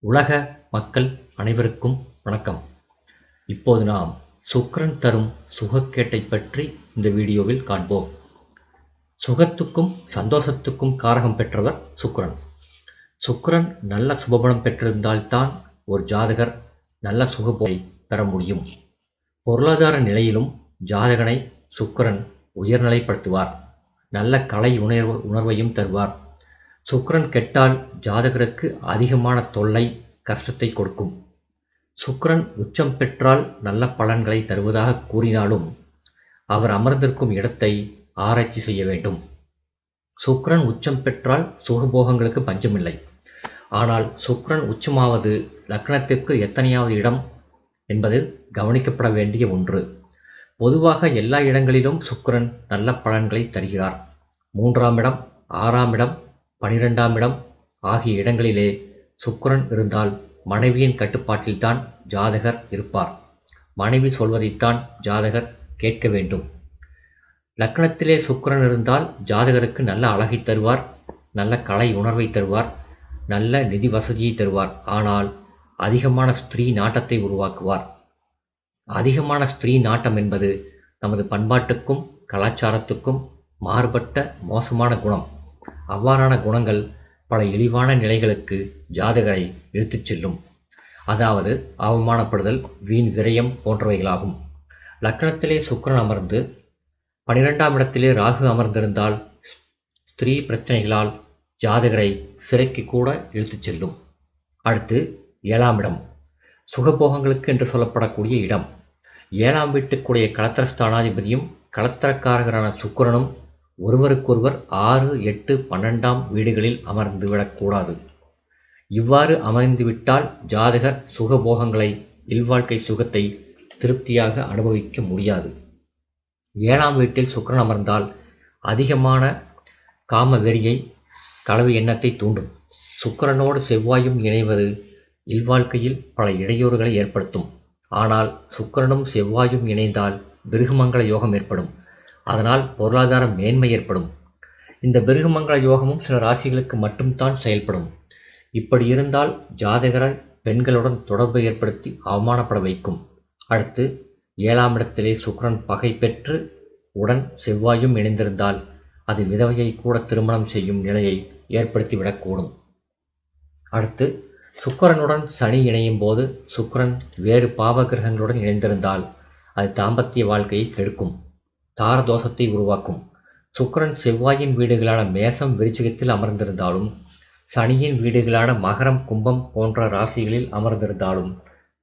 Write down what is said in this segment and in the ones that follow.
உலக மக்கள் அனைவருக்கும் வணக்கம். இப்போது நாம் சுக்கிரன் தரும் சுகக்கேட்டை பற்றி இந்த வீடியோவில் காண்போம். சுகத்துக்கும் சந்தோஷத்துக்கும் காரகம் பெற்றவர் சுக்கிரன். சுக்கிரன் நல்ல சுபபலம் பெற்றிருந்தால்தான் ஒரு ஜாதகர் நல்ல சுகபோகை பெற முடியும். பொருளாதார நிலையிலும் ஜாதகனை சுக்கிரன் உயர்நிலைப்படுத்துவார். நல்ல கலை உணர்வையும் தருவார். சுக்கிரன் கெட்டால் ஜாதகருக்கு அதிகமான தொல்லை கஷ்டத்தை கொடுக்கும். சுக்கிரன் உச்சம் பெற்றால் நல்ல பலன்களை தருவதாக கூறினாலும் அவர் அமர்ந்திருக்கும் இடத்தை ஆராய்ச்சி செய்ய வேண்டும். சுக்கிரன் உச்சம் பெற்றால் சுகபோகங்களுக்கு பஞ்சமில்லை. ஆனால் சுக்கிரன் உச்சமாவது லக்னத்திற்கு எத்தனையாவது இடம் என்பது கவனிக்கப்பட வேண்டிய ஒன்று. பொதுவாக எல்லா இடங்களிலும் சுக்கிரன் நல்ல பலன்களை தருகிறார். 3ஆம் இடம், 6ஆம் இடம், 12ஆம் இடம் ஆகிய இடங்களிலே சுக்கிரன் இருந்தால் மனைவியின் கட்டுப்பாட்டில்தான் ஜாதகர் இருப்பார். மனைவி சொல்வதைத்தான் ஜாதகர் கேட்க வேண்டும். லக்னத்திலே சுக்கிரன் இருந்தால் ஜாதகருக்கு நல்ல அழகை தருவார், நல்ல கலை உணர்வை தருவார், நல்ல நிதி வசதியை தருவார். ஆனால் அதிகமான ஸ்திரீ நாட்டத்தை உருவாக்குவார். அதிகமான ஸ்திரீ நாட்டம் என்பது நமது பண்பாட்டுக்கும் கலாச்சாரத்துக்கும் மாறுபட்ட மோசமான குணம். அவ்வாறான குணங்கள் பல இழிவான நிலைகளுக்கு ஜாதகரை இழுத்துச் செல்லும். அதாவது அவமானப்படுதல், வீண் விரயம் போன்றவைகளாகும். லக்னத்திலே சுக்கிரன் அமர்ந்து 12ஆம் இடத்திலே ராகு அமர்ந்திருந்தால் ஸ்திரீ பிரச்சனைகளால் ஜாதகரை சிறைக்கு கூட இழுத்துச் செல்லும். அடுத்து 7ஆம் இடம், சுகபோகங்களுக்கு என்று சொல்லப்படக்கூடிய இடம். 7ஆம் வீட்டுக்குடைய களத்திரஸ்தானாதிபதியும் களத்திரக்காரகரான சுக்கிரனும் ஒருவருக்கொருவர் 6, 8, 12ஆம் வீடுகளில் அமர்ந்துவிடக்கூடாது. இவ்வாறு அமைந்துவிட்டால் ஜாதகர் சுகபோகங்களை, இல்வாழ்க்கை சுகத்தை திருப்தியாக அனுபவிக்க முடியாது. 7ஆம் வீட்டில் சுக்கிரன் அமர்ந்தால் அதிகமான காம வெறியை, களவு எண்ணத்தை தூண்டும். சுக்கிரனோடு செவ்வாயும் இணைவது இல்வாழ்க்கையில் பல இடையூறுகளை ஏற்படுத்தும். ஆனால் சுக்கிரனும் செவ்வாயும் இணைந்தால் பிருகுமங்கள யோகம் ஏற்படும். அதனால் பொருளாதார மேன்மை ஏற்படும். இந்த பிருகுமங்கள யோகமும் சில ராசிகளுக்கு மட்டும்தான் செயல்படும். இப்படி இருந்தால் ஜாதகரை பெண்களுடன் தொடர்பு ஏற்படுத்தி அவமானப்பட வைக்கும். அடுத்து 7ஆம் இடத்திலே சுக்கிரன் பகை பெற்று உடன் செவ்வாயும் இணைந்திருந்தால் அது விதவையை கூட திருமணம் செய்யும் நிலையை ஏற்படுத்திவிடக்கூடும். அடுத்து சுக்கிரனுடன் சனி இணையும் போது சுக்கிரன் வேறு பாவகிரகங்களுடன் இணைந்திருந்தால் அது தாம்பத்திய வாழ்க்கையை கெடுக்கும், தாரதோஷத்தை உருவாக்கும். சுக்கிரன் செவ்வாயின் வீடுகளான மேசம், விருச்சிகத்தில் அமர்ந்திருந்தாலும் சனியின் வீடுகளான மகரம், கும்பம் போன்ற ராசிகளில் அமர்ந்திருந்தாலும்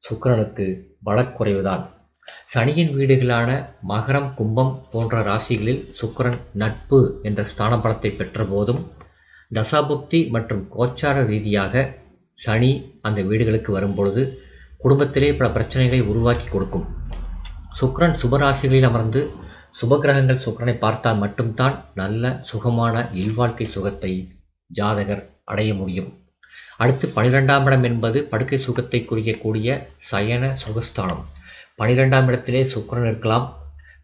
சுக்கிரனுக்கு பலக்குறைவுதான். சனியின் வீடுகளான மகரம், கும்பம் போன்ற ராசிகளில் சுக்கிரன் நட்பு என்ற ஸ்தான பலத்தை பெற்ற போதும் தசாபுக்தி மற்றும் கோச்சார ரீதியாக சனி அந்த வீடுகளுக்கு வரும்பொழுது குடும்பத்திலே பல பிரச்சனைகளை உருவாக்கி கொடுக்கும். சுக்கிரன் சுபராசிகளில் அமர்ந்து சுபகிரகங்கள் சுக்கிரனை பார்த்தால் மட்டும்தான் நல்ல சுகமான இல்வாழ்க்கை சுகத்தை ஜாதகர் அடைய முடியும். அடுத்து 12ஆம் இடம் என்பது படுக்கை சுகத்தை குறிக்கக்கூடிய சயன சுகஸ்தானம். 12ஆம் இடத்திலே சுக்கிரன் இருக்கலாம்.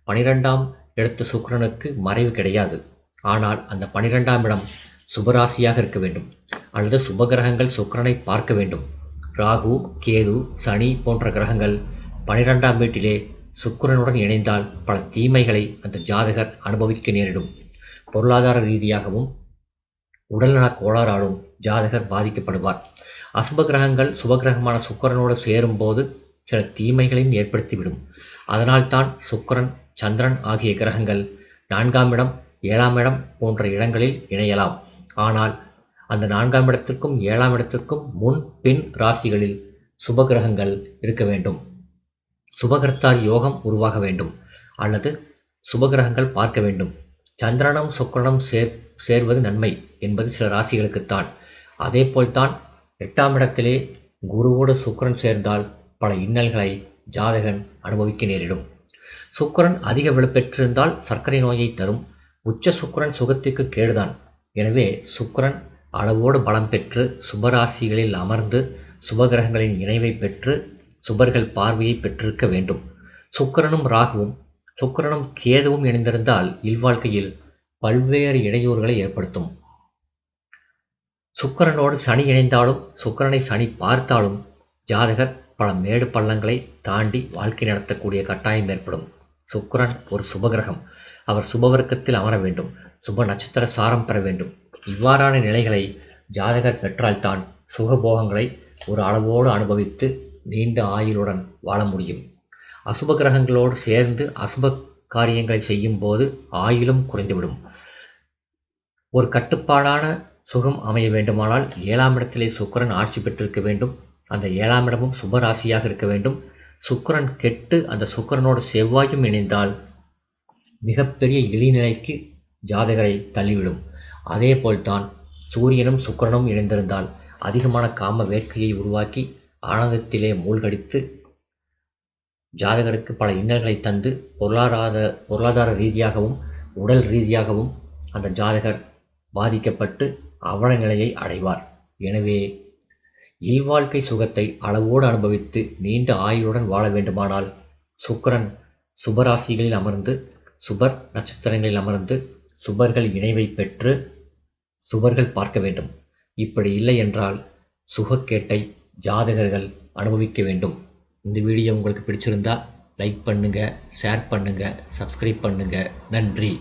12ஆம் இடத்து சுக்கிரனுக்கு மறைவு கிடையாது. ஆனால் அந்த 12ஆம் இடம் சுபராசியாக இருக்க வேண்டும், அல்லது சுபகிரகங்கள் சுக்கிரனை பார்க்க வேண்டும். ராகு, கேது, சனி போன்ற கிரகங்கள் 12ஆம் வீட்டிலே சுக்கிரனுடன் இணைந்தால் பல தீமைகளை அந்த ஜாதகர் அனுபவிக்க நேரிடும். பொருளாதார ரீதியாகவும் உடல்நல கோளாறாலும் ஜாதகர் பாதிக்கப்படுவார். அசுப கிரகங்கள் சுபகிரகமான சுக்கிரனோடு சேரும் போது சில தீமைகளையும் ஏற்படுத்திவிடும். அதனால்தான் சுக்கிரன், சந்திரன் ஆகிய கிரகங்கள் 4ஆம் இடம், 7ஆம் இடம் போன்ற இடங்களில் இணையலாம். ஆனால் அந்த 4ஆம் இடத்திற்கும் 7ஆம் இடத்திற்கும் முன் பின் ராசிகளில் சுபகிரகங்கள் இருக்க வேண்டும். சுபகர்த்தார் யோகம் உருவாக வேண்டும், அல்லது சுபகிரகங்கள் பார்க்க வேண்டும். சந்திரனும் சுக்கிரனும் சேர்வது நன்மை என்பது சில ராசிகளுக்குத்தான். அதே போல்தான் 8ஆம் இடத்திலே குருவோடு சுக்கிரன் சேர்ந்தால் பல இன்னல்களை ஜாதகன் அனுபவிக்க நேரிடும். சுக்கிரன் அதிக வலுப்பெற்றிருந்தால் சர்க்கரை நோயை தரும். உச்ச சுக்கிரன் சுகத்திற்கு கேடுதான். எனவே சுக்கிரன் அளவோடு பலம் பெற்று சுபராசிகளில் அமர்ந்து சுபகிரகங்களின் இணைவை பெற்று சுபர்கள் பார்வையை பெற்றிருக்க வேண்டும். சுக்கிரனும் ராகுவும் சுக்கிரனும் கேதுவும் இணைந்திருந்தால் இல்வாழ்க்கையில் பல்வேறு இடையூறுகளை ஏற்படுத்தும். சுக்கிரனோடு சனி இணைந்தாலும் சுக்கிரனை சனி பார்த்தாலும் ஜாதகர் பல மேடு பள்ளங்களை தாண்டி வாழ்க்கை நடத்தக்கூடிய கட்டாயம் ஏற்படும். சுக்கிரன் ஒரு சுபகிரகம். அவர் சுபவர்க்கத்தில் அமர வேண்டும். சுப நட்சத்திர சாரம் பெற வேண்டும். இவ்வாறான நிலைகளை ஜாதகர் பெற்றால்தான் சுகபோகங்களை ஒரு அளவோடு அனுபவித்து நீண்ட ஆயுளுடன் வாழ முடியும். அசுப கிரகங்களோடு சேர்ந்து அசுப காரியங்களை செய்யும் போது ஆயுளும் குறைந்துவிடும். ஒரு கட்டுப்பாடான சுகம் அமைய வேண்டுமானால் 7ஆம் இடத்திலே சுக்கிரன் ஆட்சி பெற்றிருக்க வேண்டும். அந்த 7ஆம் இடமும் சுபராசியாக இருக்க வேண்டும். சுக்கிரன் கெட்டு அந்த சுக்கிரனோடு செவ்வாயும் இணைந்தால் மிகப்பெரிய இழிநிலைக்கு ஜாதகரை தள்ளிவிடும். அதே போல்தான் சூரியனும் சுக்கிரனும் இணைந்திருந்தால் அதிகமான காம வேட்கையை உருவாக்கி ஆனந்தத்திலே மூழ்கடித்து ஜாதகருக்கு பல இன்னல்களை தந்து பொருளாதார ரீதியாகவும் உடல் ரீதியாகவும் அந்த ஜாதகர் பாதிக்கப்பட்டு அவல நிலையை அடைவார். எனவே இல்வாழ்க்கை சுகத்தை அளவோடு அனுபவித்து நீண்ட ஆயுளுடன் வாழ வேண்டுமானால் சுக்கிரன் சுபராசிகளில் அமர்ந்து சுபர் நட்சத்திரங்களில் அமர்ந்து சுபர்கள் இணைவை பெற்று சுபர்கள் பார்க்க வேண்டும். இப்படி இல்லை என்றால் சுகக்கேட்டை ஜாதகர்கள் அனுபவிக்க வேண்டும். இந்த வீடியோ உங்களுக்கு பிடிச்சிருந்தா லைக் பண்ணுங்க, ஷேர் பண்ணுங்க, சப்ஸ்கிரைப் பண்ணுங்க. நன்றி.